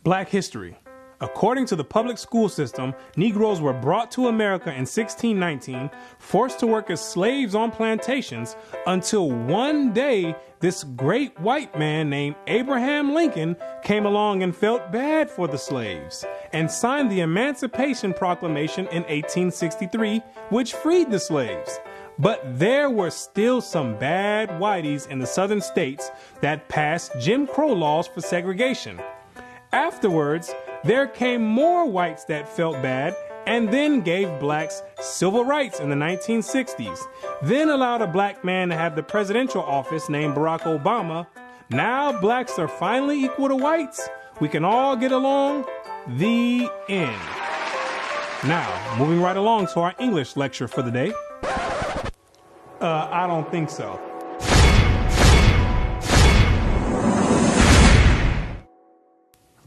Black history. According to the public school system, Negroes were brought to America in 1619, forced to work as slaves on plantations, until one day this great white man named Abraham Lincoln came along and felt bad for the slaves and signed the Emancipation Proclamation in 1863, which freed the slaves. But there were still some bad whiteys in the southern states that passed Jim Crow laws for segregation. Afterwards, there came more whites that felt bad and then gave blacks civil rights in the 1960s, then allowed a black man to have the presidential office named Barack Obama. Now blacks are finally equal to whites. We can all get along. The end. Now, moving right along to our English lecture for the day. I don't think so.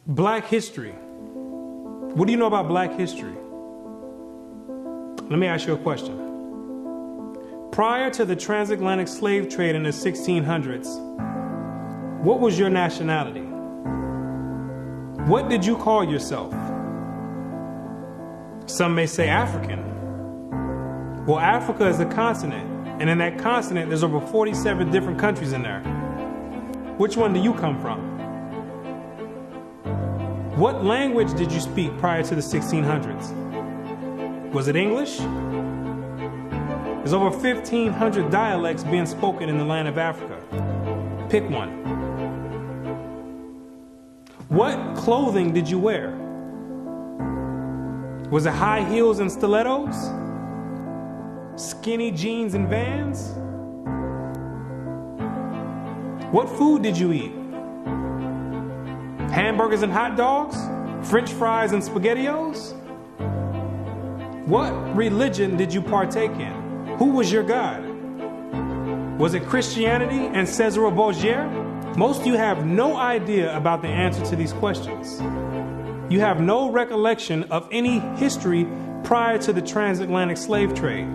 Black history. What do you know about black history? Let me ask you a question. Prior to the transatlantic slave trade in the 1600s, what was your nationality? What did you call yourself? Some may say African. Well, Africa is a continent, and in that continent, there's over 47 different countries in there. Which one do you come from? What language did you speak prior to the 1600s? Was it English? There's over 1,500 dialects being spoken in the land of Africa. Pick one. What clothing did you wear? Was it high heels and stilettos? Skinny jeans and Vans? What food did you eat? Hamburgers and hot dogs? French fries and SpaghettiOs? What religion did you partake in? Who was your God? Was it Christianity and Cesare Borgia? Most of you have no idea about the answer to these questions. You have no recollection of any history prior to the transatlantic slave trade.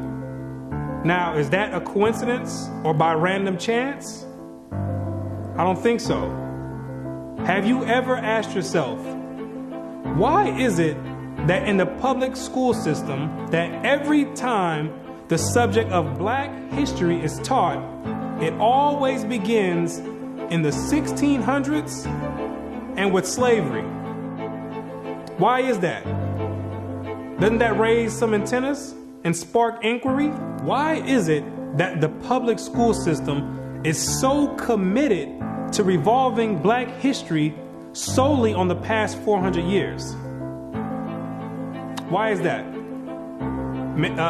Now, is that a coincidence or by random chance? I don't think so. Have you ever asked yourself, why is it that in the public school system that every time the subject of black history is taught, it always begins in the 1600s and with slavery? Why is that? Doesn't that raise some antennas and spark inquiry? Why is it that the public school system is so committed to revolving black history solely on the past 400 years? Why is that?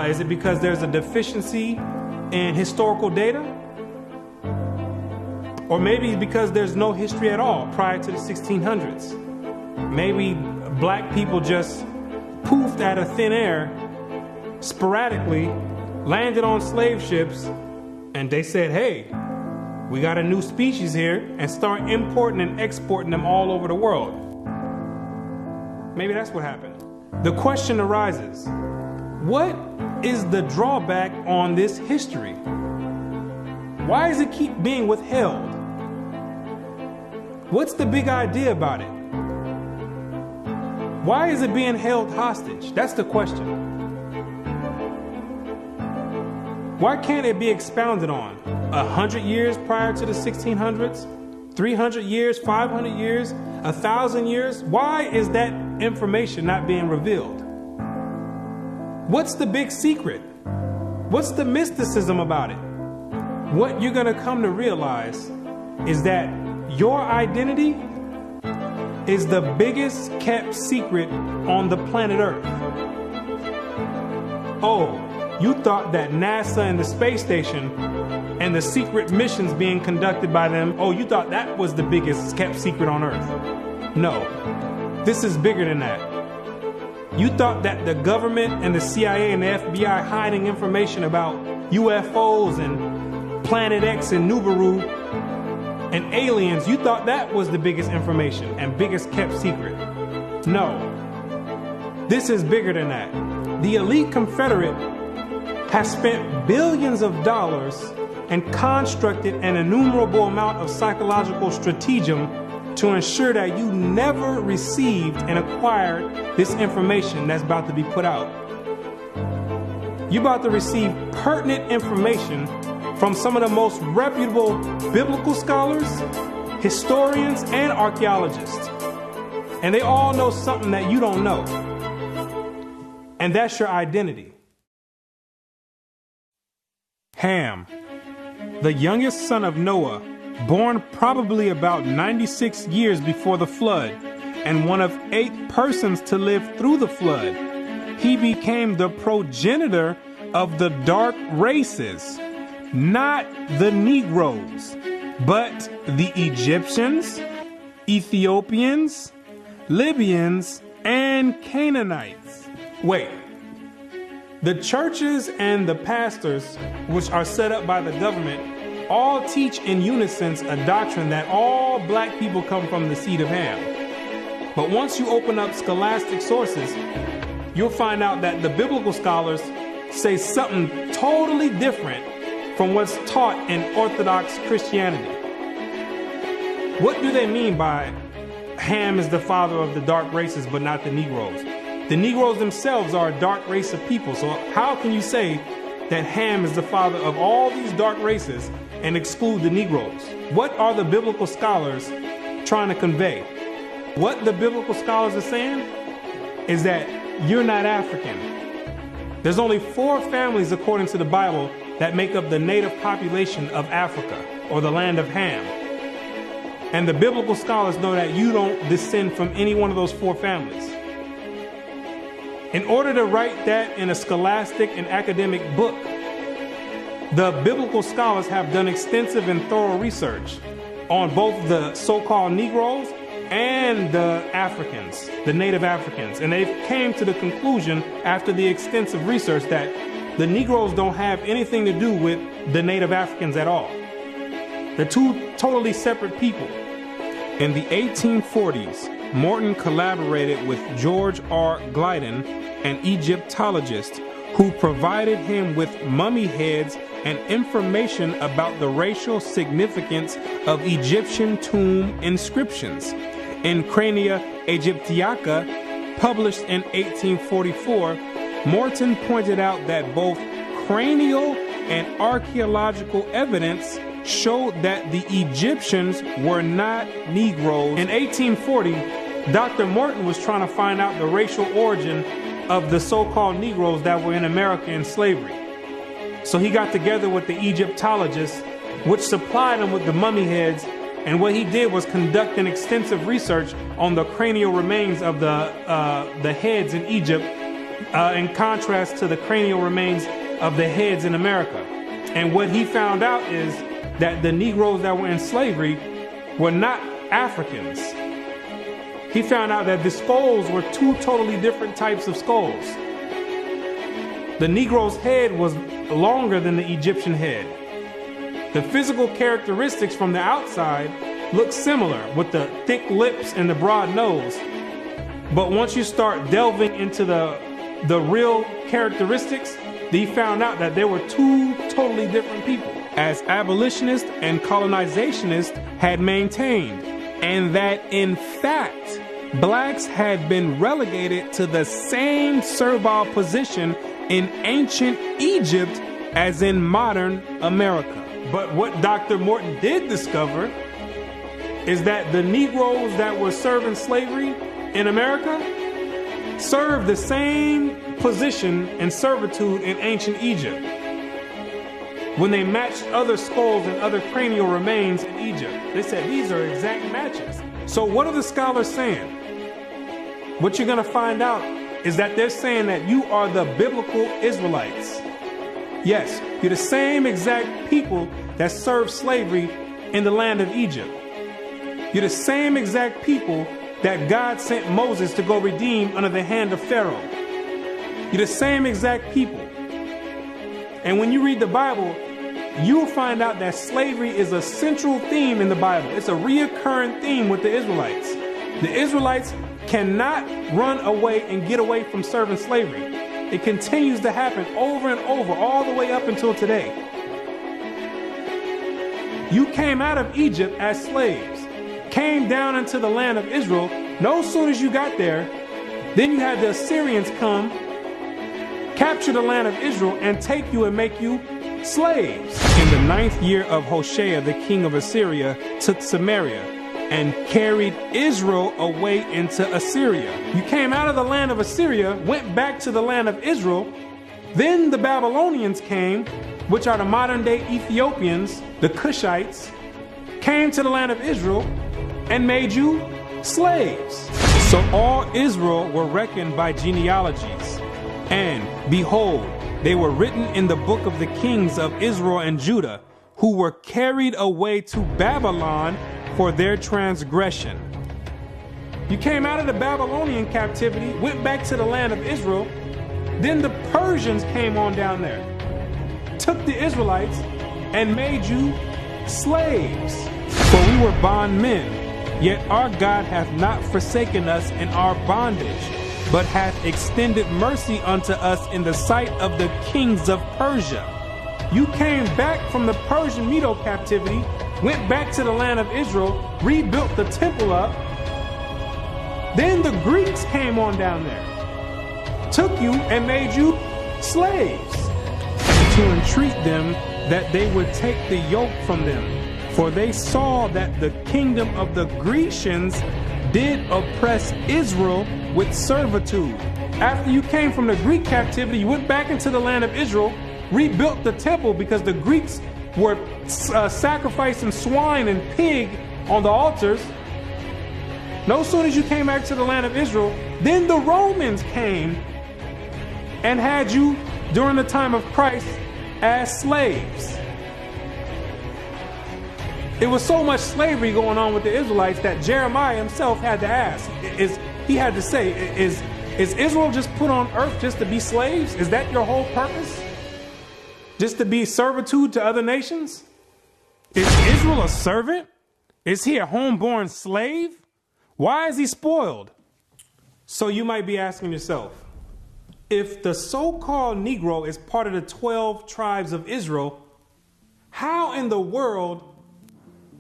Is it because there's a deficiency in historical data? Or maybe because there's no history at all prior to the 1600s? Maybe black people just poofed out of thin air, sporadically, landed on slave ships, and they said, hey, we got a new species here, and start importing and exporting them all over the world. Maybe that's what happened. The question arises, what is the drawback on this history? Why does it keep being withheld? What's the big idea about it? Why is it being held hostage? That's the question. Why can't it be expounded on? 100 years prior to the 1600s? 300 years? 500 years? 1,000 years? Why is that information not being revealed? What's the big secret? What's the mysticism about it? What you're going to come to realize is that your identity is the biggest kept secret on the planet Earth. Oh, you thought that NASA and the space station and the secret missions being conducted by them, oh, you thought that was the biggest kept secret on Earth. No, this is bigger than that. You thought that the government and the CIA and the FBI hiding information about UFOs and Planet X and Nibiru and aliens, you thought that was the biggest information and biggest kept secret. No, this is bigger than that. The elite Confederate has spent billions of dollars and constructed an innumerable amount of psychological stratagem to ensure that you never received and acquired this information that's about to be put out. You're about to receive pertinent information from some of the most reputable biblical scholars, historians, and archaeologists. And they all know something that you don't know. And that's your identity. Ham, the youngest son of Noah, born probably about 96 years before the flood, and one of 8 persons to live through the flood. He became the progenitor of the dark races, not the Negroes, but the Egyptians, Ethiopians, Libyans, and Canaanites. Wait, the churches and the pastors, which are set up by the government, all teach in unison a doctrine that all black people come from the seed of Ham. But once you open up scholastic sources, you'll find out that the biblical scholars say something totally different from what's taught in Orthodox Christianity. What do they mean by Ham is the father of the dark races but not the Negroes? The Negroes themselves are a dark race of people, so how can you say that Ham is the father of all these dark races and exclude the Negroes? What are the biblical scholars trying to convey? What the biblical scholars are saying is that you're not African. There's only 4 families according to the Bible that make up the native population of Africa, or the land of Ham. And the biblical scholars know that you don't descend from any one of those 4 families. In order to write that in a scholastic and academic book, the biblical scholars have done extensive and thorough research on both the so-called Negroes and the Africans, the native Africans. And they came to the conclusion after the extensive research that the Negroes don't have anything to do with the native Africans at all. They're 2 totally separate people. In the 1840s, Morton collaborated with George R. Glyden, an Egyptologist, who provided him with mummy heads and information about the racial significance of Egyptian tomb inscriptions. In Crania Aegyptiaca, published in 1844, Morton pointed out that both cranial and archaeological evidence showed that the Egyptians were not Negroes. In 1840, Dr. Morton was trying to find out the racial origin of the so-called Negroes that were in America in slavery. So he got together with the Egyptologists, which supplied him with the mummy heads, and what he did was conduct an extensive research on the cranial remains of the heads in Egypt, in contrast to the cranial remains of the heads in America. And what he found out is that the Negroes that were in slavery were not Africans. He found out that the skulls were 2 totally different types of skulls. The Negro's head was longer than the Egyptian head. The physical characteristics from the outside look similar, with the thick lips and the broad nose. But once you start delving into the real characteristics, he found out that there were 2 totally different people, as abolitionists and colonizationists had maintained, and that in fact, blacks had been relegated to the same servile position in ancient Egypt as in modern America. But what Dr. Morton did discover is that the Negroes that were serving slavery in America served the same position and servitude in ancient Egypt when they matched other skulls and other cranial remains in Egypt. They said these are exact matches. So what are the scholars saying? What you're going to find out is that they're saying that you are the biblical Israelites. Yes, you're the same exact people that served slavery in the land of Egypt. You're the same exact people that God sent Moses to go redeem under the hand of Pharaoh. You're the same exact people. And when you read the Bible, you'll find out that slavery is a central theme in the Bible. It's a reoccurring theme with the Israelites. The Israelites cannot run away and get away from serving slavery. It continues to happen over and over, all the way up until today. You came out of Egypt as slaves, came down into the land of Israel, no sooner as you got there, then you had the Assyrians come, capture the land of Israel, and take you and make you slaves. In the 9th year of Hoshea, the king of Assyria took Samaria and carried Israel away into Assyria. You came out of the land of Assyria, went back to the land of Israel. Then the Babylonians came, which are the modern day Ethiopians, the Cushites, came to the land of Israel and made you slaves. So all Israel were reckoned by genealogies. And behold, they were written in the book of the kings of Israel and Judah, who were carried away to Babylon for their transgression. You came out of the Babylonian captivity, went back to the land of Israel. Then the Persians came on down there, took the Israelites and made you slaves. For we were bondmen, yet our God hath not forsaken us in our bondage, but hath extended mercy unto us in the sight of the kings of Persia. You came back from the Persian Medo captivity, went back to the land of Israel, rebuilt the temple up. Then the Greeks came on down there, took you and made you slaves, and to entreat them that they would take the yoke from them. For they saw that the kingdom of the Grecians did oppress Israel with servitude. After you came from the Greek captivity, you went back into the land of Israel, rebuilt the temple because the Greeks were sacrificing swine and pig on the altars. No sooner as you came back to the land of Israel, then the Romans came and had you during the time of Christ as slaves. It was so much slavery going on with the Israelites that Jeremiah himself had to ask, is Israel just put on earth just to be slaves? Is that your whole purpose? Just to be servitude to other nations? Is Israel a servant? Is he a homeborn slave? Why is he spoiled? So you might be asking yourself, if the so-called Negro is part of the 12 tribes of Israel, how in the world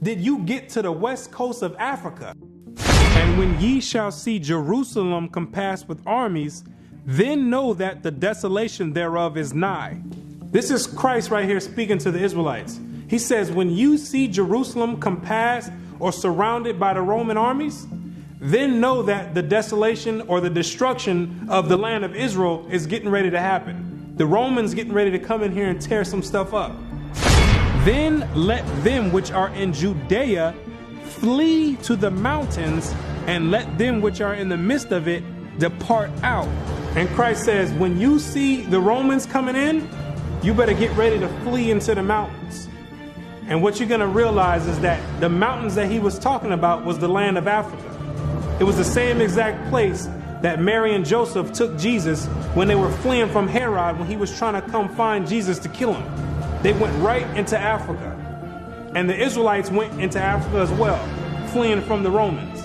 did you get to the west coast of Africa? And when ye shall see Jerusalem compassed with armies, then know that the desolation thereof is nigh. This is Christ right here speaking to the Israelites. He says, when you see Jerusalem compassed or surrounded by the Roman armies, then know that the desolation or the destruction of the land of Israel is getting ready to happen. The Romans getting ready to come in here and tear some stuff up. Then let them which are in Judea flee to the mountains, and let them which are in the midst of it depart out. And Christ says, when you see the Romans coming in, you better get ready to flee into the mountains. And what you're going to realize is that the mountains that he was talking about was the land of Africa. It was the same exact place that Mary and Joseph took Jesus when they were fleeing from Herod when he was trying to come find Jesus to kill him. They went right into Africa. And the Israelites went into Africa as well, fleeing from the Romans.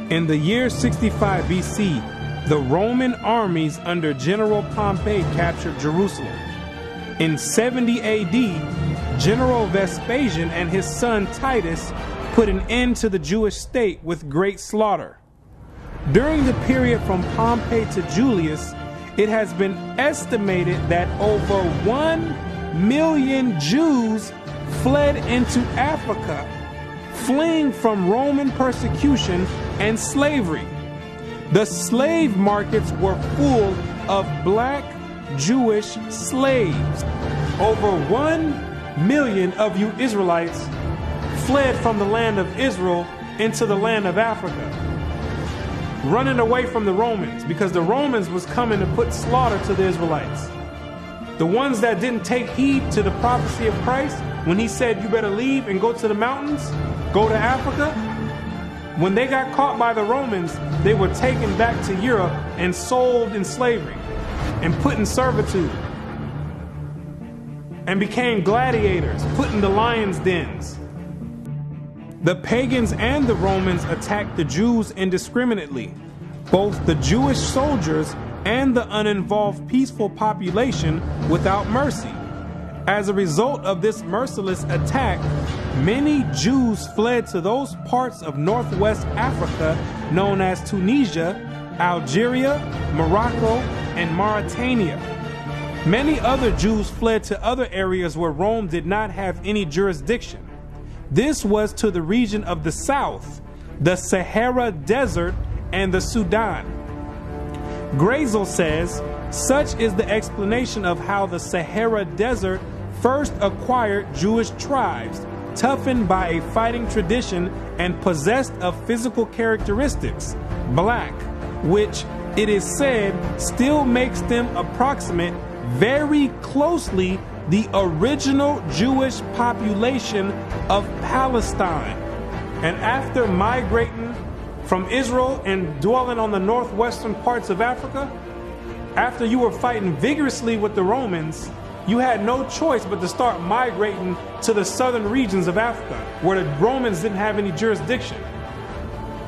In the year 65 BC, the Roman armies under General Pompey captured Jerusalem. In 70 AD, General Vespasian and his son Titus put an end to the Jewish state with great slaughter. During the period from Pompey to Julius, it has been estimated that over 1 million Jews fled into Africa, fleeing from Roman persecution and slavery. The slave markets were full of black Jewish slaves. Over 1 million of you Israelites fled from the land of Israel into the land of Africa, running away from the Romans because the Romans was coming to put slaughter to the Israelites. The ones that didn't take heed to the prophecy of Christ when he said you better leave and go to the mountains, go to Africa, when they got caught by the Romans, they were taken back to Europe and sold in slavery and put in servitude and became gladiators, put in the lions' dens. The pagans and the Romans attacked the Jews indiscriminately. Both the Jewish soldiers and the uninvolved peaceful population without mercy. As a result of this merciless attack, many Jews fled to those parts of northwest Africa known as Tunisia, Algeria, Morocco, and Mauritania. Many other Jews fled to other areas where Rome did not have any jurisdiction. This was to the region of the south, the Sahara Desert, and the Sudan. Grazel says, such is the explanation of how the Sahara Desert first acquired Jewish tribes, toughened by a fighting tradition and possessed of physical characteristics, black, which it is said still makes them approximate very closely the original Jewish population of Palestine. And after migrating from Israel and dwelling on the northwestern parts of Africa, after you were fighting vigorously with the Romans, you had no choice but to start migrating to the southern regions of Africa, where the Romans didn't have any jurisdiction.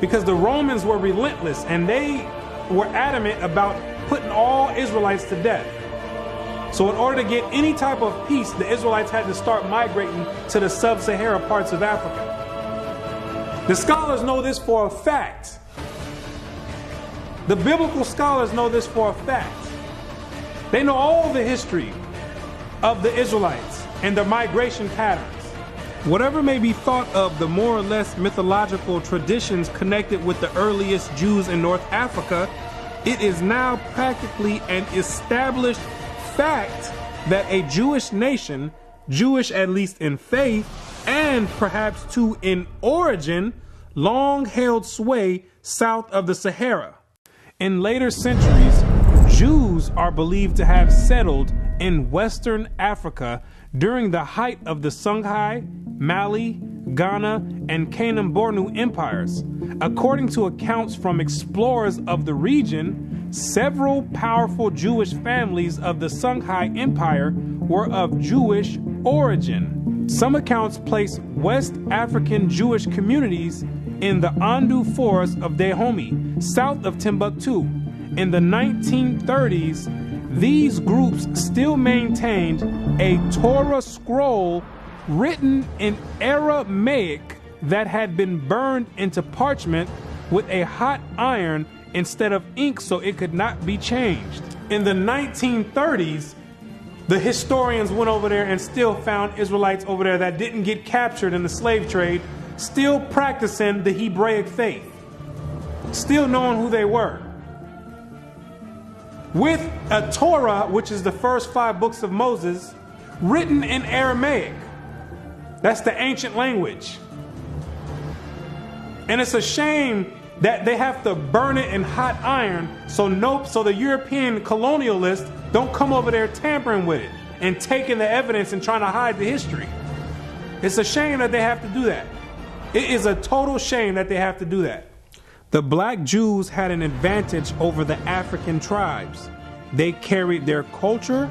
Because the Romans were relentless and they were adamant about putting all Israelites to death. So in order to get any type of peace, the Israelites had to start migrating to the sub-Sahara parts of Africa. The scholars know this for a fact. The biblical scholars know this for a fact. They know all the history of the Israelites and their migration patterns. Whatever may be thought of the more or less mythological traditions connected with the earliest Jews in North Africa, it is now practically an established fact that a Jewish nation, Jewish at least in faith, and perhaps too in origin, long held sway south of the Sahara. In later centuries, Jews are believed to have settled in Western Africa during the height of the Songhai, Mali, Ghana, and Kanem-Bornu empires. According to accounts from explorers of the region, several powerful Jewish families of the Songhai Empire were of Jewish origin. Some accounts place West African Jewish communities in the Andu forest of Dahomey, south of Timbuktu. In the 1930s, these groups still maintained a Torah scroll written in Aramaic that had been burned into parchment with a hot iron instead of ink so it could not be changed. In the 1930s, the historians went over there and still found Israelites over there that didn't get captured in the slave trade, still practicing the Hebraic faith, still knowing who they were. With a Torah, which is the first 5 books of Moses, written in Aramaic. That's the ancient language. And it's a shame that they have to burn it in hot iron so the European colonialists don't come over there tampering with it and taking the evidence and trying to hide the history. It's a shame that they have to do that. It is a total shame that they have to do that. The black Jews had an advantage over the African tribes. They carried their culture,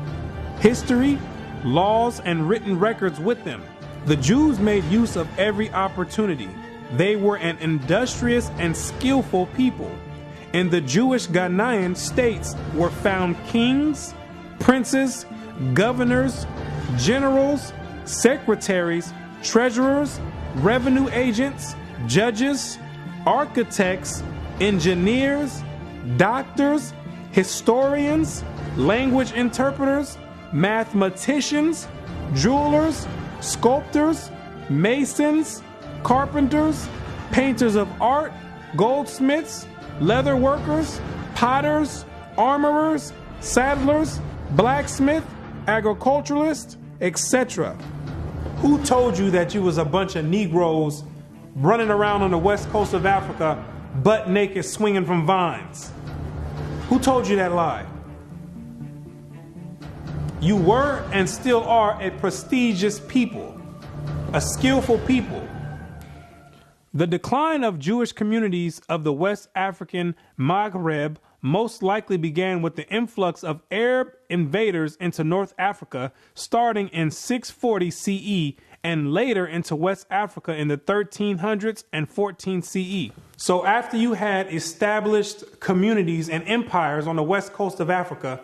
history, laws, and written records with them. The Jews made use of every opportunity. They were an industrious and skillful people. In the Jewish Ghanaian states were found kings, princes, governors, generals, secretaries, treasurers, revenue agents, judges, architects, engineers, doctors, historians, language interpreters, mathematicians, jewelers, sculptors, masons, carpenters, painters of art, goldsmiths, leather workers, potters, armorers, saddlers, blacksmiths, agriculturalists, etc. Who told you that you was a bunch of Negroes running around on the west coast of Africa, butt naked, swinging from vines? Who told you that lie? You were and still are a prestigious people, a skillful people. The decline of Jewish communities of the West African Maghreb most likely began with the influx of Arab invaders into North Africa starting in 640 CE and later into West Africa in the 1300s and 14 CE. So after you had established communities and empires on the west coast of Africa,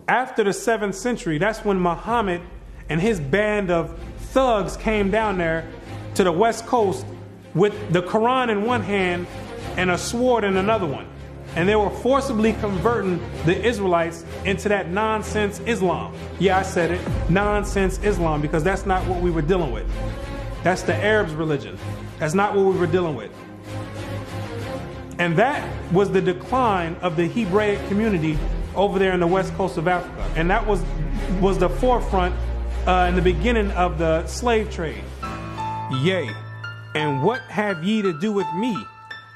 after the 7th century, that's when Muhammad and his band of thugs came down there to the West Coast with the Quran in one hand and a sword in another one. And they were forcibly converting the Israelites into that nonsense Islam. Yeah, I said it, nonsense Islam, because that's not what we were dealing with. That's the Arabs' religion. That's not what we were dealing with. And that was the decline of the Hebraic community over there in the west coast of Africa. And that was the forefront in the beginning of the slave trade. Yea, and what have ye to do with me,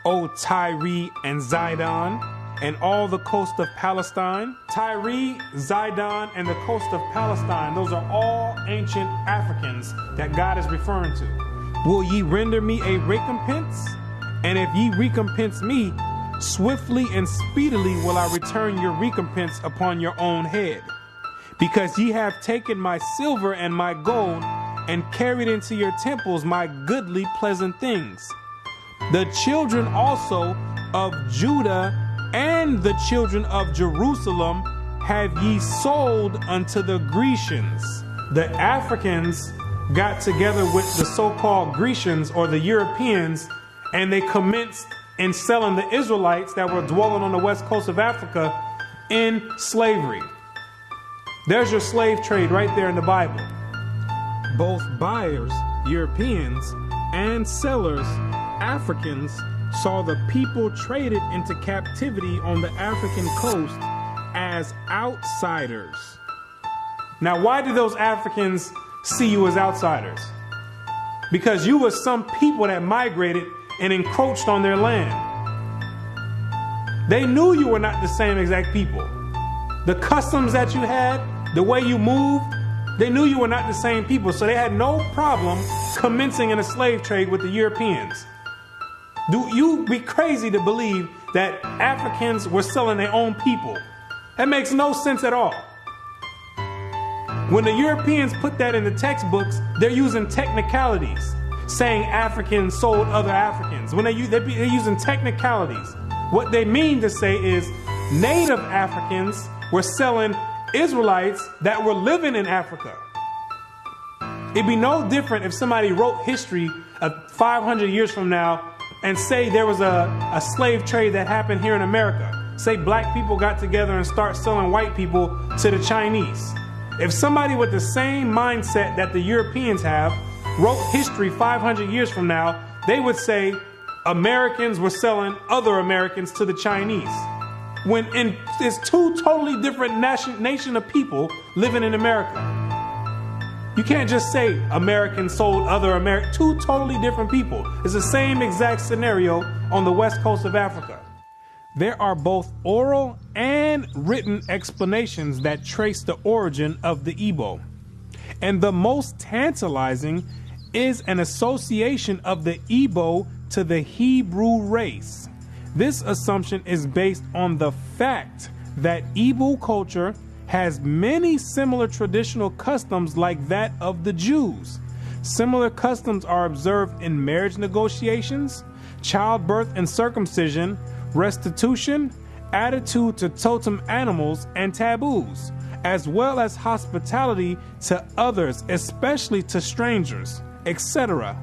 O Tyre and Zidon, and all the coast of Palestine? Tyre, Zidon, and the coast of Palestine, those are all ancient Africans that God is referring to. Will ye render me a recompense? And if ye recompense me, swiftly and speedily will I return your recompense upon your own head. Because ye have taken my silver and my gold, and carried into your temples my goodly pleasant things. The children also of Judah and the children of Jerusalem have ye sold unto the Grecians. The Africans got together with the so-called Grecians or the Europeans, and they commenced in selling the Israelites that were dwelling on the west coast of Africa in slavery. There's your slave trade right there in the Bible. Both buyers, Europeans, and sellers, Africans, saw the people traded into captivity on the African coast as outsiders. Now, why did those Africans see you as outsiders? Because you were some people that migrated and encroached on their land. They knew you were not the same exact people. The customs that you had, the way you moved, they knew you were not the same people, so they had no problem commencing in a slave trade with the Europeans. Do you be crazy to believe that Africans were selling their own people? That makes no sense at all. When the Europeans put that in the textbooks, they're using technicalities, saying Africans sold other Africans. When they're using technicalities, what they mean to say is native Africans were selling Israelites that were living in Africa. It'd be no different if somebody wrote history 500 years from now and say there was a slave trade that happened here in America. Say black people got together and start selling white people to the Chinese. If somebody with the same mindset that the Europeans have wrote history 500 years from now, they would say Americans were selling other Americans to the Chinese. When it's two totally different nation of people living in America. You can't just say Americans sold other Americans. Two totally different people. It's the same exact scenario on the west coast of Africa. There are both oral and written explanations that trace the origin of the Igbo. And the most tantalizing is an association of the Igbo to the Hebrew race. This assumption is based on the fact that Igbo culture has many similar traditional customs like that of the Jews. Similar customs are observed in marriage negotiations, childbirth and circumcision, restitution, attitude to totem animals and taboos, as well as hospitality to others, especially to strangers, etc.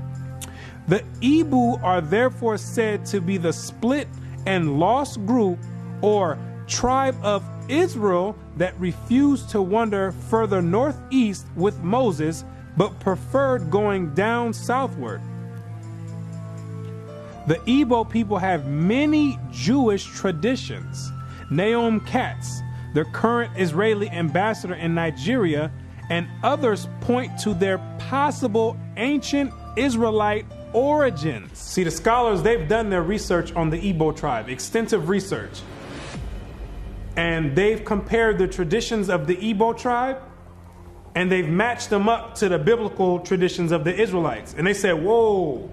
The Igbo are therefore said to be the split and lost group or tribe of Israel that refused to wander further northeast with Moses, but preferred going down southward. The Igbo people have many Jewish traditions. Naomi Katz, the current Israeli ambassador in Nigeria, and others point to their possible ancient Israelite origins. See, the scholars, they've done their research on the Igbo tribe, extensive research. And they've compared the traditions of the Igbo tribe, and they've matched them up to the biblical traditions of the Israelites. And they said, whoa,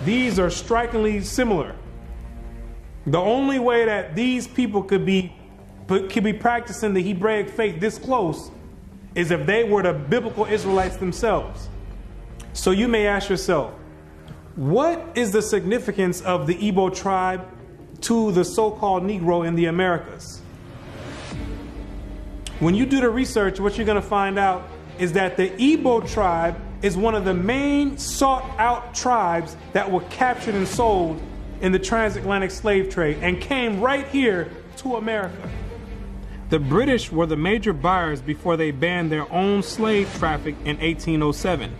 these are strikingly similar. The only way that these people could be practicing the Hebraic faith this close is if they were the biblical Israelites themselves. So you may ask yourself, what is the significance of the Igbo tribe to the so-called Negro in the Americas? When you do the research, what you're going to find out is that the Igbo tribe is one of the main sought-out tribes that were captured and sold in the transatlantic slave trade and came right here to America. The British were the major buyers before they banned their own slave traffic in 1807.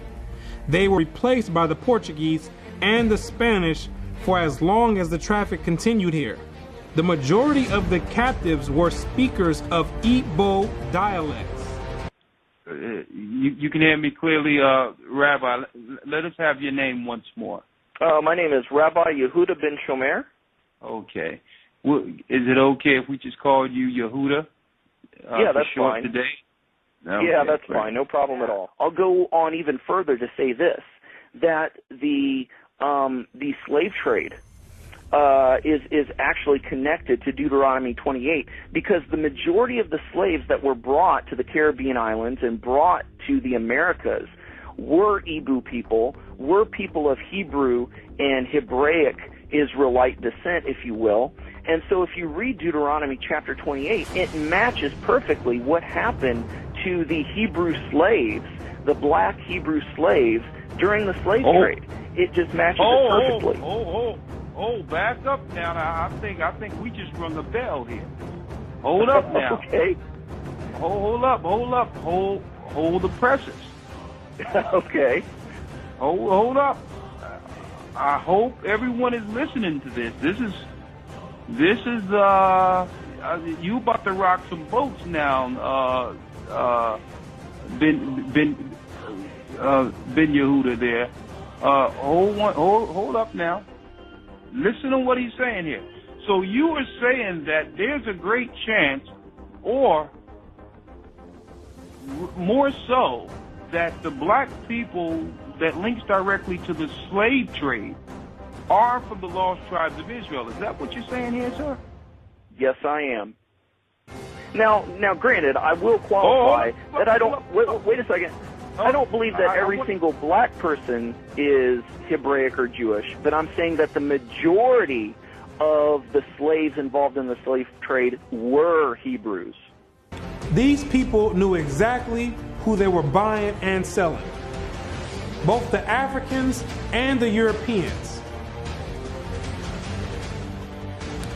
They were replaced by the Portuguese and the Spanish for as long as the traffic continued here. The majority of the captives were speakers of Igbo dialects. You can hear me clearly, Rabbi. Let us have your name once more. My name is Rabbi Yehuda ben Shomer. Okay. Well, is it okay if we just call you Yehuda? Yeah, that's fine. Today? Okay, yeah, that's great. fine. No problem at all. I'll go on even further to say this, that the slave trade is actually connected to Deuteronomy 28, because the majority of the slaves that were brought to the Caribbean islands and brought to the Americas were Igbo people, were people of Hebrew and Hebraic Israelite descent, if you will. And so if you read Deuteronomy chapter 28, it matches perfectly what happened to the Hebrew slaves, the black Hebrew slaves, during the slave trade. It just matches it perfectly. Back up now. I think we just rung the bell here. Hold up now. Okay. Hold up. Hold the presses. Okay. Hold up. I hope everyone is listening to this. This is you about to rock some boats now, Ben Yehuda there. Hold up now. Listen to what he's saying here. So you are saying that there's a great chance, or more so, that the black people that links directly to the slave trade are from the lost tribes of Israel. Is that what you're saying here, sir? Yes, I am. Now, granted, I will qualify that I don't. Wait a second. I don't believe that every single black person is Hebraic or Jewish, but I'm saying that the majority of the slaves involved in the slave trade were Hebrews. These people knew exactly who they were buying and selling, both the Africans and the Europeans.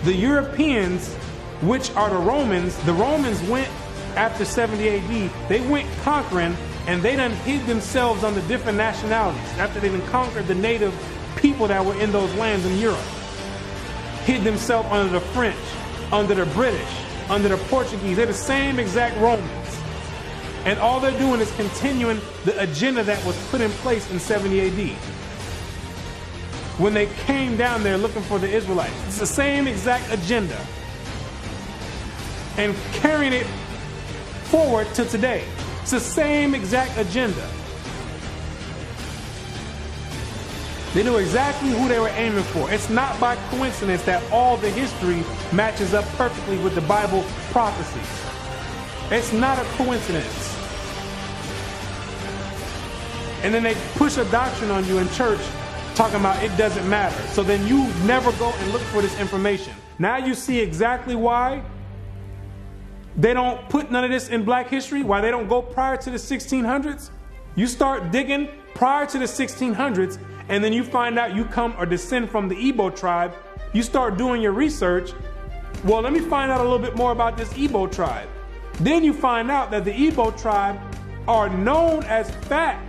The Europeans, which are the Romans went after 70 AD, they went conquering, and they done hid themselves under different nationalities after they done conquered the native people that were in those lands in Europe. Hid themselves under the French, under the British, under the Portuguese. They're the same exact Romans. And all they're doing is continuing the agenda that was put in place in 70 AD. When they came down there looking for the Israelites. It's the same exact agenda. And carrying it forward to today. It's the same exact agenda. They knew exactly who they were aiming for. It's not by coincidence that all the history matches up perfectly with the Bible prophecies. It's not a coincidence. And then they push a doctrine on you in church talking about it doesn't matter. So then you never go and look for this information. Now you see exactly why they don't put none of this in black history, why they don't go prior to the 1600s. You start digging prior to the 1600s, and then you find out you come or descend from the Igbo tribe. You start doing your research. Well, let me find out a little bit more about this Igbo tribe. Then you find out that the Igbo tribe are known as fact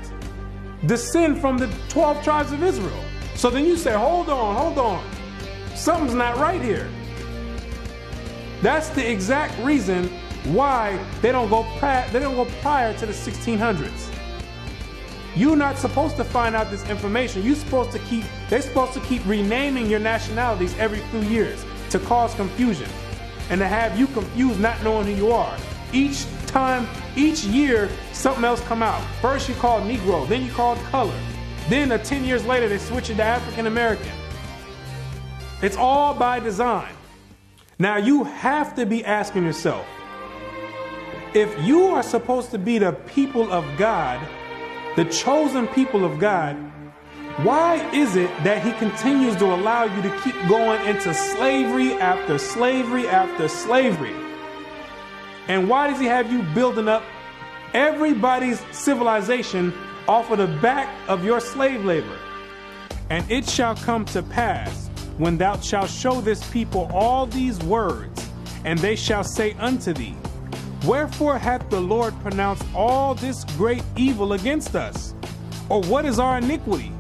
descend from the 12 tribes of Israel. So then you say, hold on. Something's not right here. That's the exact reason why they don't go prior to the 1600s. You're not supposed to find out this information. They're supposed to keep renaming your nationalities every few years to cause confusion and to have you confused, not knowing who you are. Each year, something else come out. First you called Negro, then you called color. Then 10 years later, they switch it to African American. It's all by design. Now you have to be asking yourself, if you are supposed to be the people of God, the chosen people of God, why is it that he continues to allow you to keep going into slavery after slavery after slavery? And why does he have you building up everybody's civilization off of the back of your slave labor. And it shall come to pass, when thou shalt show this people all these words, and they shall say unto thee, wherefore hath the Lord pronounced all this great evil against us? Or what is our iniquity?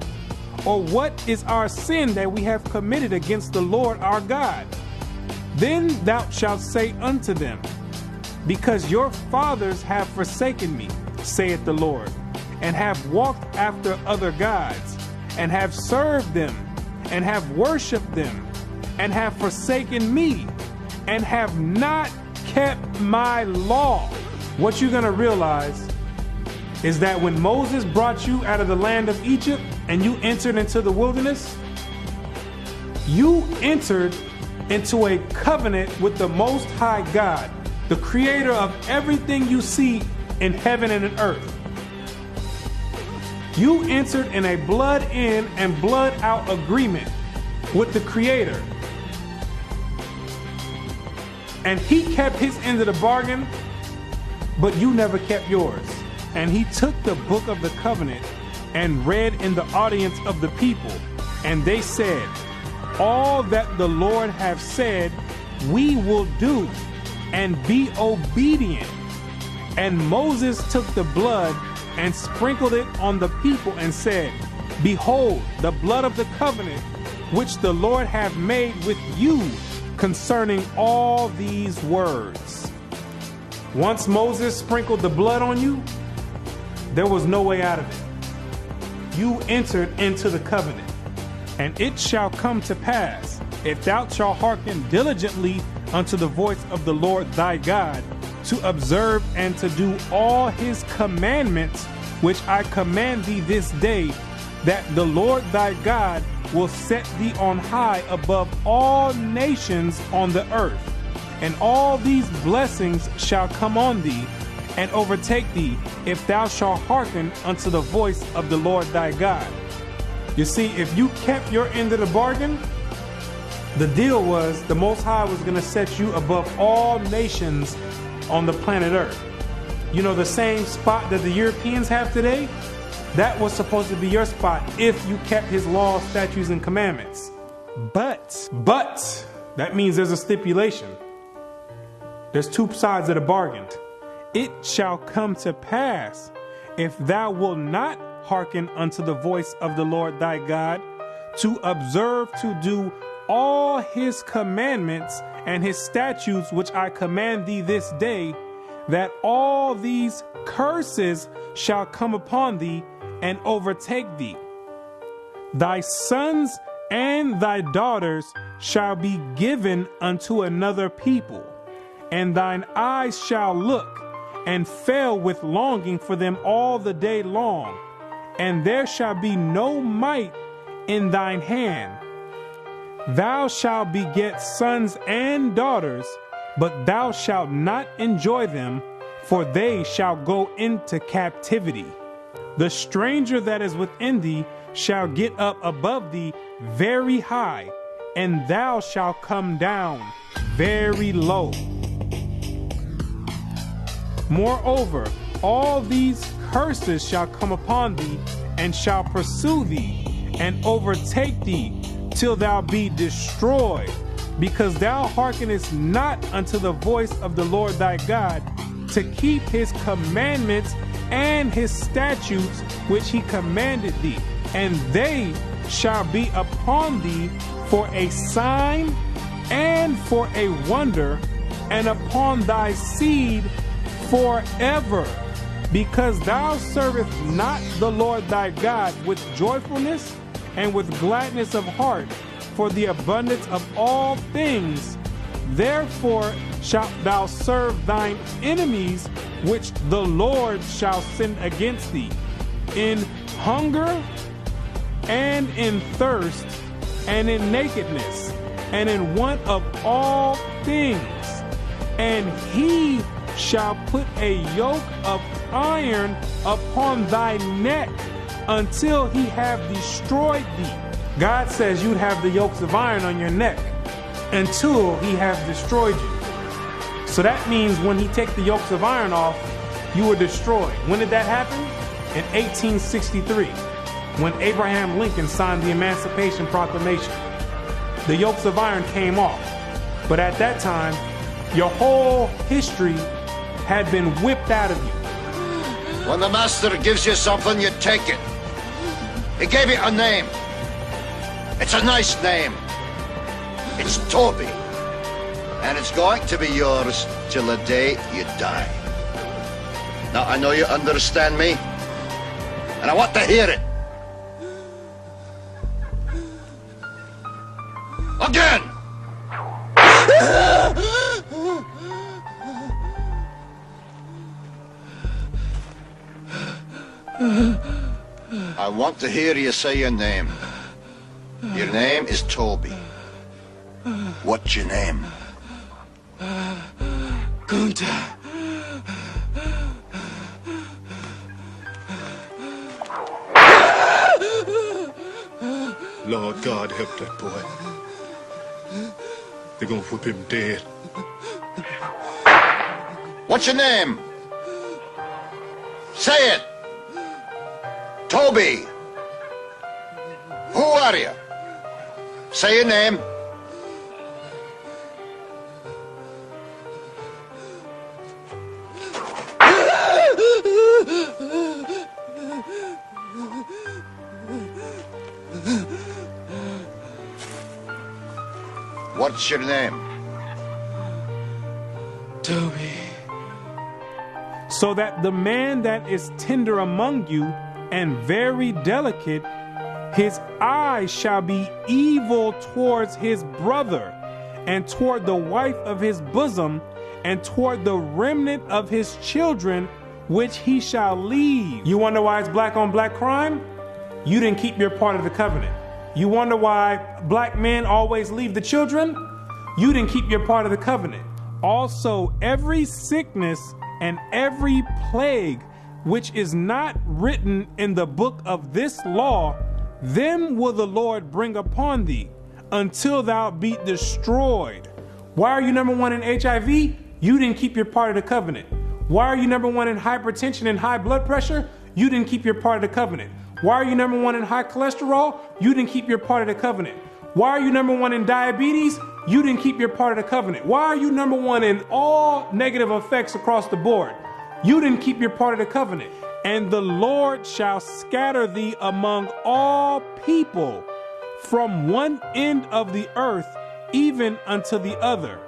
Or what is our sin that we have committed against the Lord our God? Then thou shalt say unto them, because your fathers have forsaken me, saith the Lord, and have walked after other gods, and have served them, and have worshipped them, and have forsaken me, and have not kept my law. What you're going to realize is that when Moses brought you out of the land of Egypt and you entered into the wilderness, you entered into a covenant with the Most High God, the creator of everything you see in heaven and in earth. You entered in a blood in and blood out agreement with the creator. And he kept his end of the bargain, but you never kept yours. And he took the book of the covenant and read in the audience of the people. And they said, all that the Lord hath said, we will do, and be obedient. And Moses took the blood and sprinkled it on the people and said, behold, the blood of the covenant, which the Lord hath made with you concerning all these words. Once Moses sprinkled the blood on you, there was no way out of it. You entered into the covenant. And it shall come to pass, if thou shalt hearken diligently unto the voice of the Lord thy God, to observe and to do all his commandments, which I command thee this day, that the Lord thy God will set thee on high above all nations on the earth. And all these blessings shall come on thee and overtake thee, if thou shalt hearken unto the voice of the Lord thy God. You see, if you kept your end of the bargain, the deal was the Most High was going to set you above all nations on the planet Earth. You know, the same spot that the Europeans have today, that was supposed to be your spot if you kept his laws, statutes, and commandments. But, that means there's a stipulation. There's two sides of the bargain. It shall come to pass, if thou wilt not hearken unto the voice of the Lord thy God, to observe to do all his commandments and his statutes which I command thee this day, that all these curses shall come upon thee and overtake thee. Thy sons and thy daughters shall be given unto another people, and thine eyes shall look and fail with longing for them all the day long, and there shall be no might in thine hand. Thou shalt beget sons and daughters, but thou shalt not enjoy them, for they shall go into captivity. The stranger that is within thee shall get up above thee very high, and thou shalt come down very low. Moreover, all these curses shall come upon thee, and shall pursue thee, and overtake thee, till thou be destroyed, because thou hearkenest not unto the voice of the Lord thy God, to keep his commandments and his statutes which he commanded thee. And they shall be upon thee for a sign and for a wonder, and upon thy seed forever, because thou servest not the Lord thy God with joyfulness and with gladness of heart for the abundance of all things. Therefore shalt thou serve thine enemies, which the Lord shall send against thee, in hunger and in thirst and in nakedness and in want of all things. And he shall put a yoke of iron upon thy neck until he have destroyed thee. God says you'd have the yokes of iron on your neck until he has destroyed you. So that means when he take the yokes of iron off, you were destroyed. When did that happen? In 1863, when Abraham Lincoln signed the Emancipation Proclamation. The yokes of iron came off. But at that time, your whole history had been whipped out of you. When the master gives you something, you take it. He gave it a name. It's a nice name. It's Toby. And it's going to be yours till the day you die. Now, I know you understand me, and I want to hear it. Again! I want to hear you say your name. Your name is Toby. What's your name? Gunther. Lord God, help that boy. They're gonna whip him dead. What's your name? Say it. Toby. Who are you? Say your name. What's your name? Toby. So that the man that is tender among you and very delicate, his eyes shall be evil towards his brother, and toward the wife of his bosom, and toward the remnant of his children, which he shall leave. You wonder why it's black on black crime? You didn't keep your part of the covenant. You wonder why black men always leave the children? You didn't keep your part of the covenant. Also, every sickness and every plague which is not written in the book of this law, them will the Lord bring upon thee, until thou be destroyed. Why are you number one in HIV? You didn't keep your part of the covenant. Why are you number one in hypertension and high blood pressure? You didn't keep your part of the covenant. Why are you number one in high cholesterol? You didn't keep your part of the covenant. Why are you number one in diabetes? You didn't keep your part of the covenant. Why are you number one in all negative effects across the board? You didn't keep your part of the covenant. And the Lord shall scatter thee among all people, from one end of the earth even unto the other.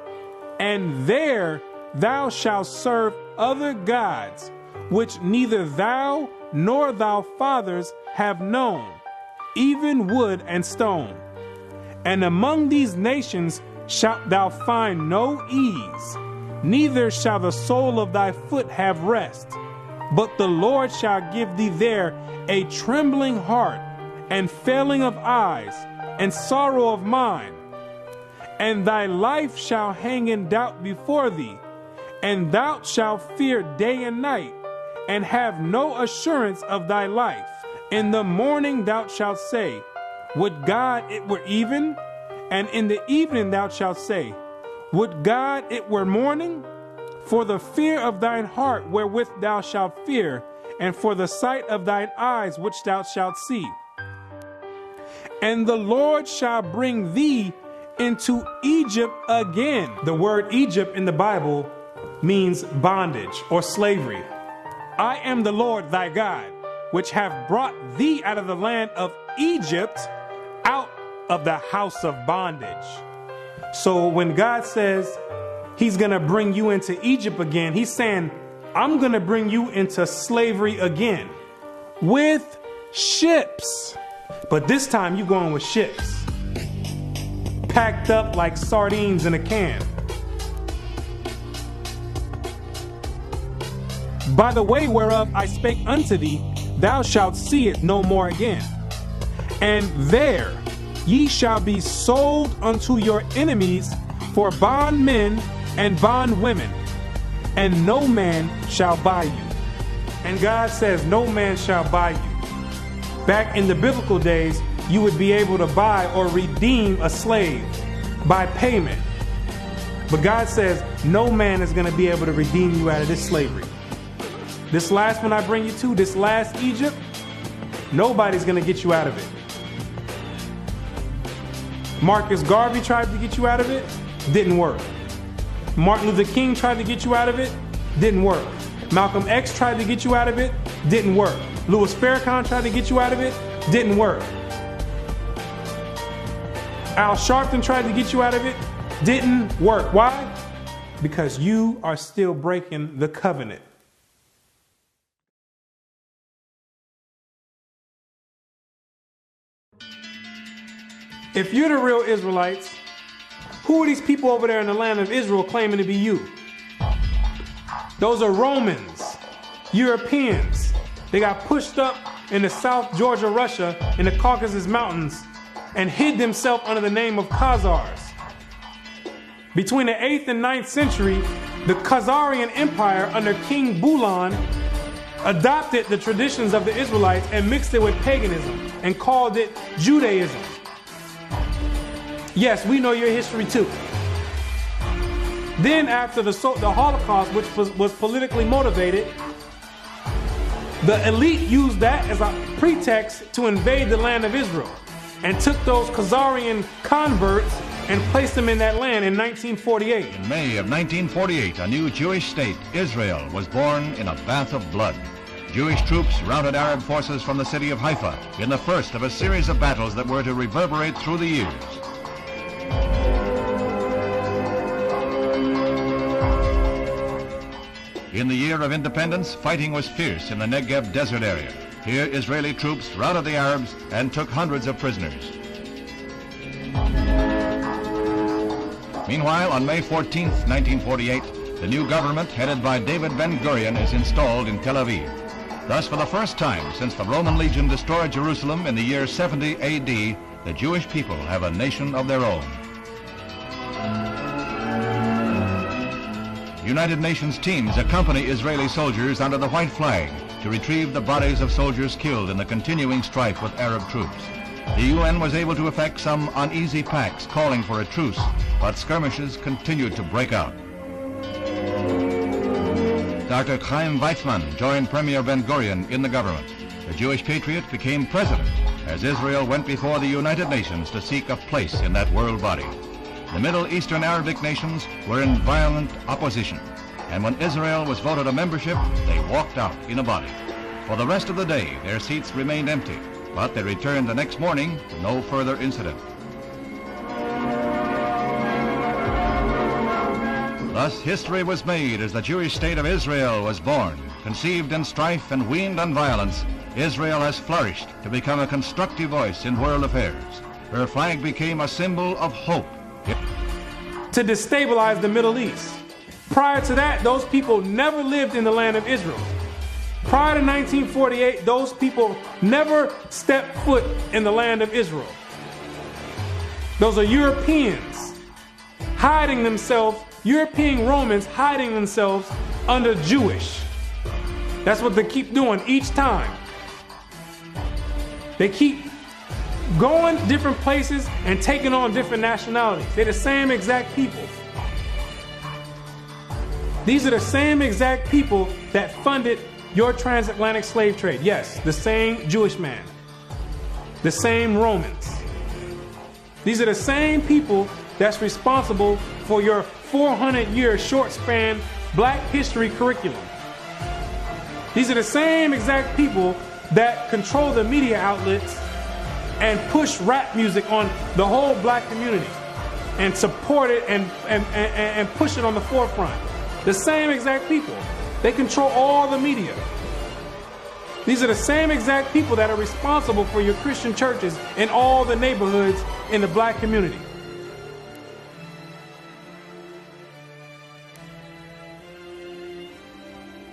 And there thou shalt serve other gods, which neither thou nor thy fathers have known, even wood and stone. And among these nations shalt thou find no ease, neither shall the sole of thy foot have rest. But the Lord shall give thee there a trembling heart, and failing of eyes, and sorrow of mind. And thy life shall hang in doubt before thee, and thou shalt fear day and night, and have no assurance of thy life. In the morning thou shalt say, would God it were even? And in the evening thou shalt say, would God it were morning? For the fear of thine heart wherewith thou shalt fear, and for the sight of thine eyes which thou shalt see. And the Lord shall bring thee into Egypt again. The word Egypt in the Bible means bondage or slavery. I am the Lord thy God, which have brought thee out of the land of Egypt, out of the house of bondage. So when God says he's going to bring you into Egypt again, he's saying, I'm going to bring you into slavery again with ships. But this time you're going with ships, packed up like sardines in a can. By the way whereof I spake unto thee, thou shalt see it no more again. And there ye shall be sold unto your enemies for bondmen and bondwomen, and no man shall buy you. And God says no man shall buy you. Back in the biblical days, you would be able to buy or redeem a slave by payment. But God says no man is going to be able to redeem you out of this slavery. This last one I bring you to, this last Egypt, nobody's going to get you out of it. Marcus Garvey tried to get you out of it, didn't work. Martin Luther King tried to get you out of it, didn't work. Malcolm X tried to get you out of it, didn't work. Louis Farrakhan tried to get you out of it, didn't work. Al Sharpton tried to get you out of it, didn't work. Why? Because you are still breaking the covenant. If you're the real Israelites, who are these people over there in the land of Israel claiming to be you? Those are Romans, Europeans. They got pushed up in the South Georgia, Russia, in the Caucasus Mountains, and hid themselves under the name of Khazars. Between the 8th and 9th century, the Khazarian Empire under King Bulan adopted the traditions of the Israelites and mixed it with paganism and called it Judaism. Yes, we know your history too. Then after the Holocaust, which was politically motivated, the elite used that as a pretext to invade the land of Israel and took those Khazarian converts and placed them in that land in 1948. In May of 1948, a new Jewish state, Israel, was born in a bath of blood. Jewish troops routed Arab forces from the city of Haifa in the first of a series of battles that were to reverberate through the years. In the year of independence, fighting was fierce in the Negev desert area. Here, Israeli troops routed the Arabs and took hundreds of prisoners. Meanwhile, on May 14, 1948, the new government headed by David Ben-Gurion is installed in Tel Aviv. Thus, for the first time since the Roman legion destroyed Jerusalem in the year 70 AD, the Jewish people have a nation of their own. United Nations teams accompany Israeli soldiers under the white flag to retrieve the bodies of soldiers killed in the continuing strife with Arab troops. The UN was able to effect some uneasy pacts calling for a truce, but skirmishes continued to break out. Dr. Chaim Weizmann joined Premier Ben-Gurion in the government. The Jewish patriot became president as Israel went before the United Nations to seek a place in that world body. The Middle Eastern Arabic nations were in violent opposition, and when Israel was voted a membership, they walked out in a body. For the rest of the day, their seats remained empty, but they returned the next morning to no further incident. Thus, history was made as the Jewish state of Israel was born. Conceived in strife and weaned on violence, Israel has flourished to become a constructive voice in world affairs. Her flag became a symbol of hope. To destabilize the Middle East. Prior to that, those people never lived in the land of Israel. Prior to 1948, those people never stepped foot in the land of Israel. Those are Europeans hiding themselves, European Romans hiding themselves under Jewish. That's what they keep doing each time. They keep going different places and taking on different nationalities. They're the same exact people. These are the same exact people that funded your transatlantic slave trade. Yes, the same Jewish man. The same Romans. These are the same people that's responsible for your 400-year short span Black history curriculum. These are the same exact people that control the media outlets and push rap music on the whole Black community and support it and push it on the forefront. The same exact people. They control all the media. These are the same exact people that are responsible for your Christian churches in all the neighborhoods in the Black community.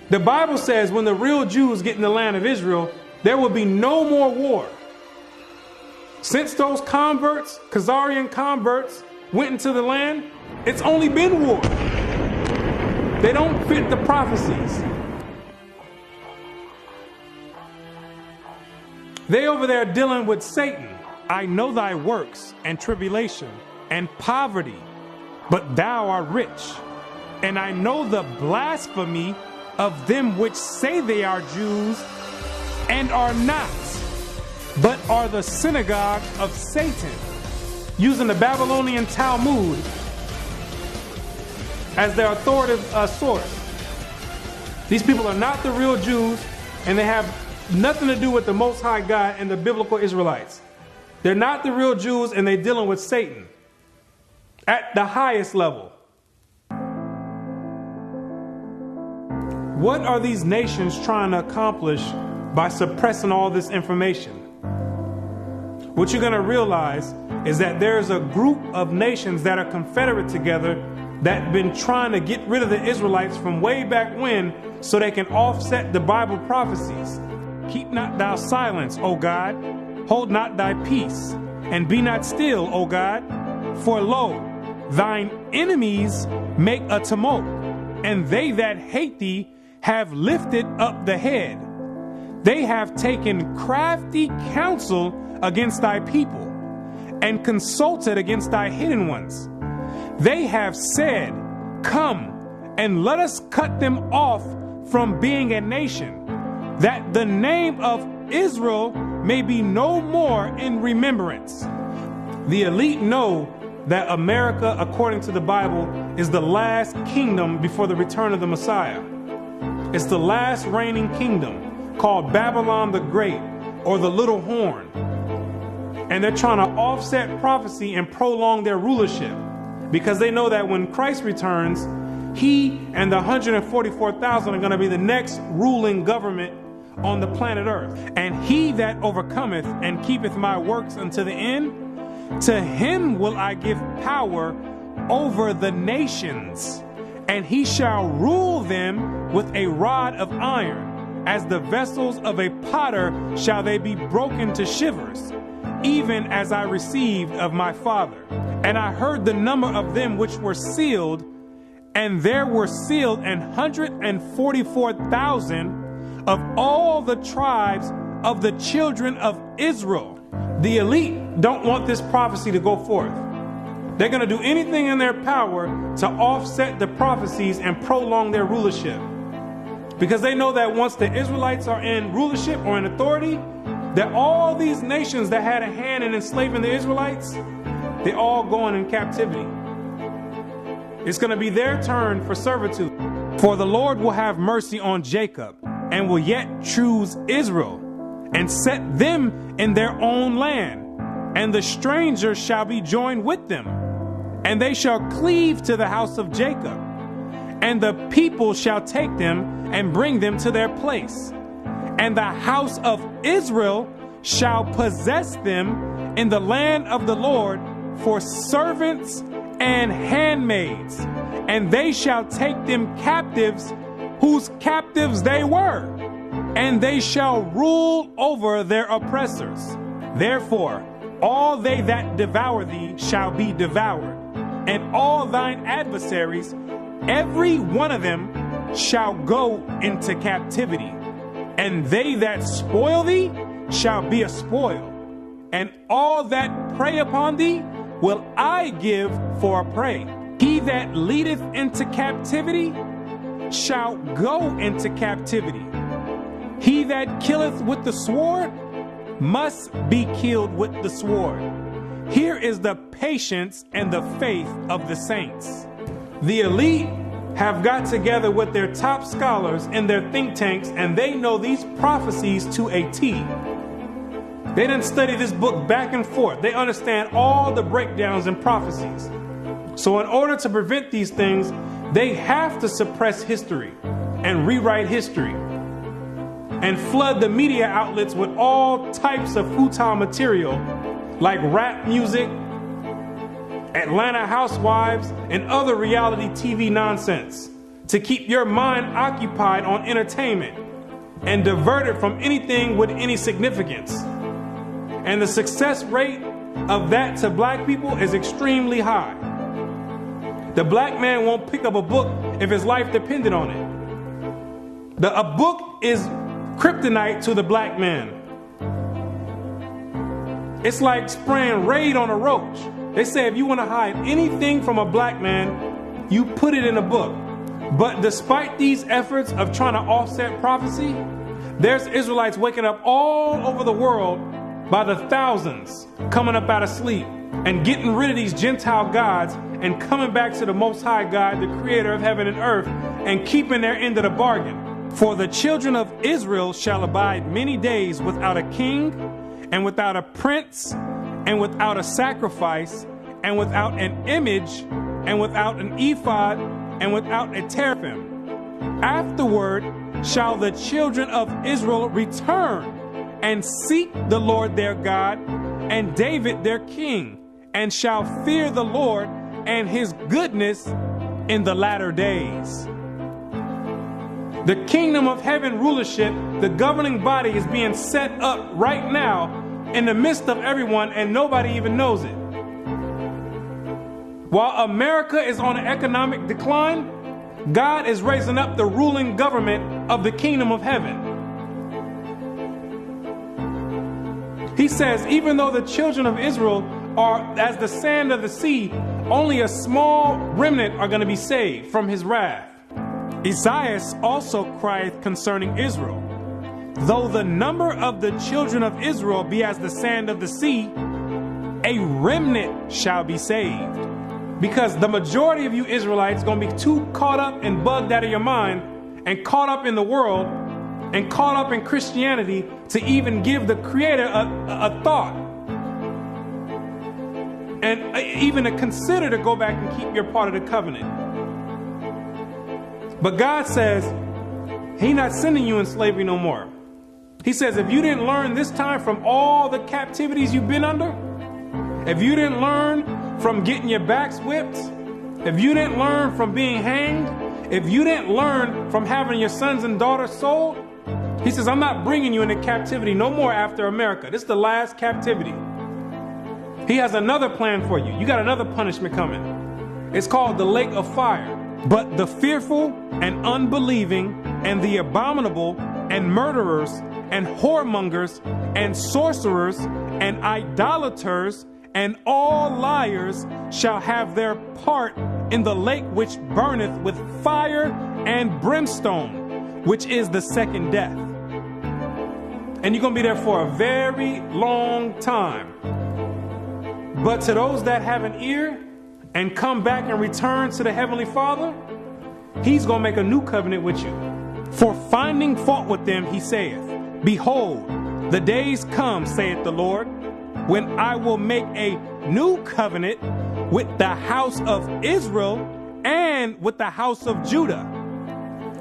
The Bible says when the real Jews get in the land of Israel, there will be no more war. Since those converts, Khazarian converts, went into the land, it's only been war. They don't fit the prophecies. They over there dealing with Satan. I know thy works and tribulation and poverty, but thou art rich. And I know the blasphemy of them which say they are Jews and are not, but are the synagogue of Satan, using the Babylonian Talmud as their authoritative source. These people are not the real Jews, and they have nothing to do with the Most High God and the biblical Israelites. They're not the real Jews, and they're dealing with Satan at the highest level. What are these nations trying to accomplish by suppressing all this information? What you're going to realize is that there's a group of nations that are confederate together that have been trying to get rid of the Israelites from way back when so they can offset the Bible prophecies. Keep not thou silence, O God. Hold not thy peace, and be not still, O God. For lo, thine enemies make a tumult, and they that hate thee have lifted up the head. They have taken crafty counsel against thy people, and consulted against thy hidden ones. They have said, come, and let us cut them off from being a nation, that the name of Israel may be no more in remembrance. The elite know that America, according to the Bible, is the last kingdom before the return of the Messiah. It's the last reigning kingdom, called Babylon the Great, or the Little Horn. And they're trying to offset prophecy and prolong their rulership, because they know that when Christ returns, he and the 144,000 are going to be the next ruling government on the planet Earth. And he that overcometh and keepeth my works unto the end, to him will I give power over the nations, and he shall rule them with a rod of iron. As the vessels of a potter shall they be broken to shivers, even as I received of my Father. And I heard the number of them which were sealed, and there were sealed 144,000 of all the tribes of the children of Israel. The elite don't want this prophecy to go forth. They're going to do anything in their power to offset the prophecies and prolong their rulership, because they know that once the Israelites are in rulership or in authority, that all these nations that had a hand in enslaving the Israelites, they're all going in captivity. It's going to be their turn for servitude. For the Lord will have mercy on Jacob, and will yet choose Israel, and set them in their own land. And the stranger shall be joined with them, and they shall cleave to the house of Jacob. And the people shall take them and bring them to their place. And the house of Israel shall possess them in the land of the Lord for servants and handmaids. And they shall take them captives, whose captives they were, and they shall rule over their oppressors. Therefore, all they that devour thee shall be devoured, and all thine adversaries, every one of them, shall go into captivity. And they that spoil thee shall be a spoil, and all that prey upon thee will I give for a prey. He that leadeth into captivity shall go into captivity. He that killeth with the sword must be killed with the sword. Here is the patience and the faith of the saints. The elite have got together with their top scholars in their think tanks, and they know these prophecies to a T. They didn't study this book back and forth. They understand all the breakdowns and prophecies. So in order to prevent these things, they have to suppress history and rewrite history and flood the media outlets with all types of futile material like rap music, Atlanta Housewives, and other reality TV nonsense to keep your mind occupied on entertainment and diverted from anything with any significance. And the success rate of that to black people is extremely high. The black man won't pick up a book if his life depended on it. A book is kryptonite to the black man. It's like spraying Raid on a roach. They say if you want to hide anything from a black man, you put it in a book. But despite these efforts of trying to offset prophecy, there's Israelites waking up all over the world by the thousands, coming up out of sleep and getting rid of these Gentile gods and coming back to the Most High God, the creator of heaven and earth, and keeping their end of the bargain. For the children of Israel shall abide many days without a king, and without a prince, and without a sacrifice, and without an image, and without an ephod, and without a teraphim. Afterward shall the children of Israel return and seek the Lord their God and David their king, and shall fear the Lord and his goodness in the latter days. The kingdom of heaven rulership, the governing body, is being set up right now in the midst of everyone, and nobody even knows it. While America is on an economic decline, God is raising up the ruling government of the kingdom of heaven. He says, even though the children of Israel are as the sand of the sea, only a small remnant are going to be saved from his wrath. Isaiah also crieth concerning Israel, though the number of the children of Israel be as the sand of the sea, a remnant shall be saved. Because the majority of you Israelites are going to be too caught up and bugged out of your mind and caught up in the world and caught up in Christianity to even give the Creator a thought. And even to consider to go back and keep your part of the covenant. But God says, He's not sending you in slavery no more. He says, if you didn't learn this time from all the captivities you've been under, if you didn't learn from getting your backs whipped, if you didn't learn from being hanged, if you didn't learn from having your sons and daughters sold, He says, I'm not bringing you into captivity no more after America. This is the last captivity. He has another plan for you. You got another punishment coming. It's called the lake of fire. But the fearful and unbelieving and the abominable and murderers and whoremongers and sorcerers and idolaters and all liars shall have their part in the lake which burneth with fire and brimstone, which is the second death. And you're going to be there for a very long time. But to those that have an ear and come back and return to the Heavenly Father, He's going to make a new covenant with you. For finding fault with them, He saith, behold, the days come, saith the Lord, when I will make a new covenant with the house of Israel and with the house of Judah.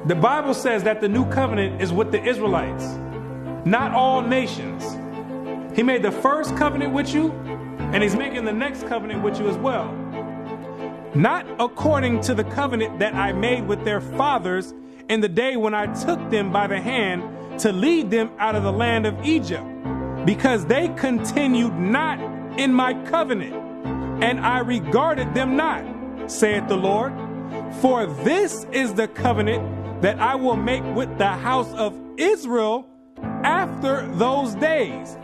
The Bible says that the new covenant is with the Israelites, not all nations. He made the first covenant with you, and He's making the next covenant with you as well. Not according to the covenant that I made with their fathers in the day when I took them by the hand to lead them out of the land of Egypt, because they continued not in my covenant, and I regarded them not, saith the Lord. For this is the covenant that I will make with the house of Israel after those days.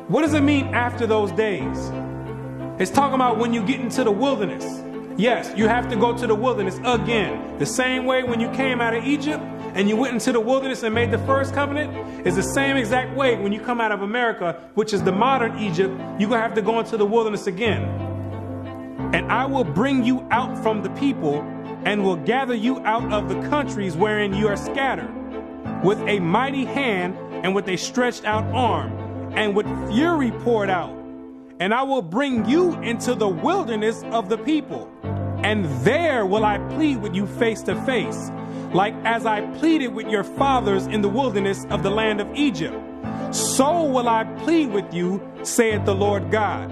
What does it mean after those days? It's talking about when you get into the wilderness. Yes, you have to go to the wilderness again. The same way when you came out of Egypt and you went into the wilderness and made the first covenant is the same exact way when you come out of America, which is the modern Egypt, you're going to have to go into the wilderness again. And I will bring you out from the people and will gather you out of the countries wherein you are scattered, with a mighty hand and with a stretched out arm and with fury poured out. And I will bring you into the wilderness of the people, and there will I plead with you face to face, like as I pleaded with your fathers in the wilderness of the land of Egypt. So will I plead with you, saith the Lord God.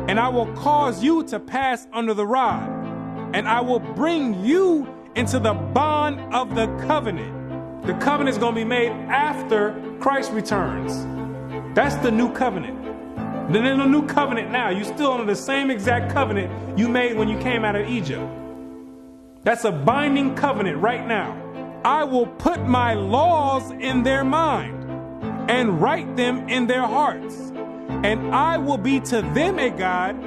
And I will cause you to pass under the rod, and I will bring you into the bond of the covenant. The covenant is going to be made after Christ returns. That's the new covenant. Then there's no new covenant now. You're still under the same exact covenant you made when you came out of Egypt. That's a binding covenant right now. I will put my laws in their mind and write them in their hearts. And I will be to them a God,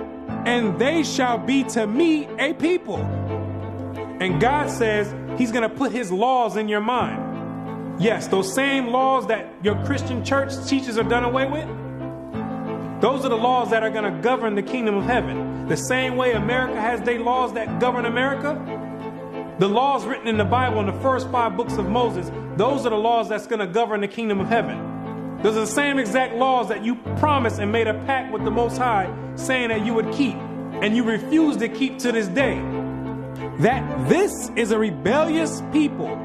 and they shall be to me a people. And God says he's going to put his laws in your mind. Yes, those same laws that your Christian church teaches are done away with. Those are the laws that are going to govern the kingdom of heaven. The same way America has their laws that govern America. The laws written in the Bible in the first 5 books of Moses, those are the laws that's going to govern the kingdom of heaven. Those are the same exact laws that you promised and made a pact with the Most High saying that you would keep, and you refuse to keep to this day. That this is a rebellious people,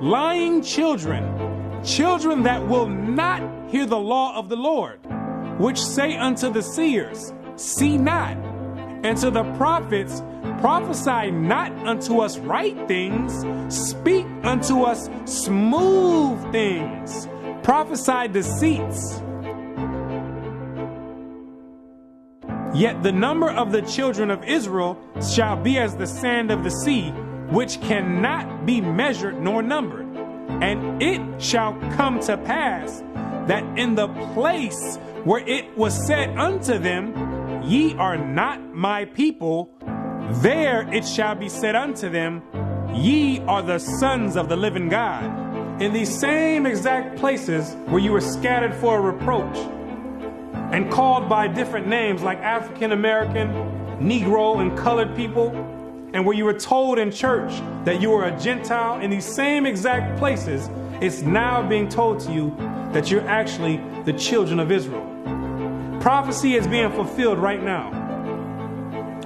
lying children, children that will not hear the law of the Lord, which say unto the seers, see not, and to the prophets, prophesy not unto us right things, speak unto us smooth things, prophesy deceits. Yet the number of the children of Israel shall be as the sand of the sea, which cannot be measured nor numbered. And it shall come to pass that in the place where it was said unto them, ye are not my people, there it shall be said unto them, ye are the sons of the living God. In these same exact places where you were scattered for a reproach and called by different names like African American, Negro, and colored people, and where you were told in church that you were a Gentile, in these same exact places, it's now being told to you that you're actually the children of Israel. Prophecy is being fulfilled right now.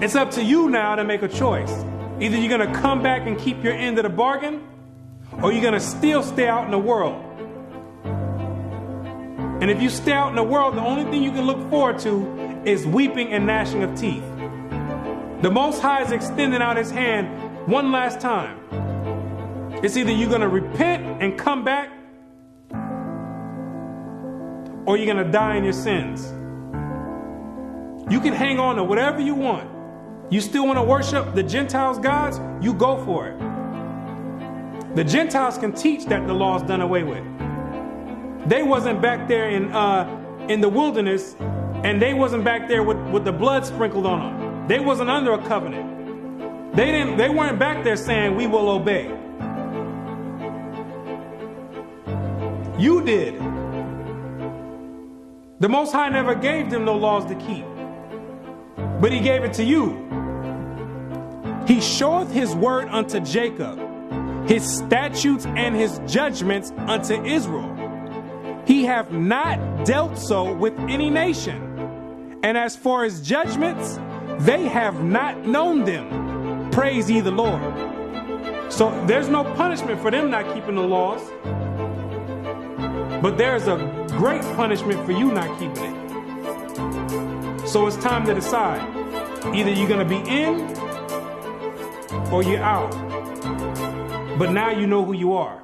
It's up to you now to make a choice. Either you're going to come back and keep your end of the bargain, or you're going to still stay out in the world. And if you stay out in the world, the only thing you can look forward to is weeping and gnashing of teeth. The Most High is extending out his hand one last time. It's either you're going to repent and come back, or you're going to die in your sins. You can hang on to whatever you want. You still want to worship the Gentiles' gods? You go for it. The Gentiles can teach that the law's done away with. They wasn't back there in the wilderness, and they wasn't back there with the blood sprinkled on them. They wasn't under a covenant. They weren't back there saying, we will obey. You did. The Most High never gave them no laws to keep, but he gave it to you. He showeth his word unto Jacob, his statutes and his judgments unto Israel. He hath not dealt so with any nation. And as for his judgments, they have not known them. Praise ye the Lord. So there's no punishment for them not keeping the laws. But there's a great punishment for you not keeping it. So it's time to decide. Either you're going to be in or you're out. But now you know who you are.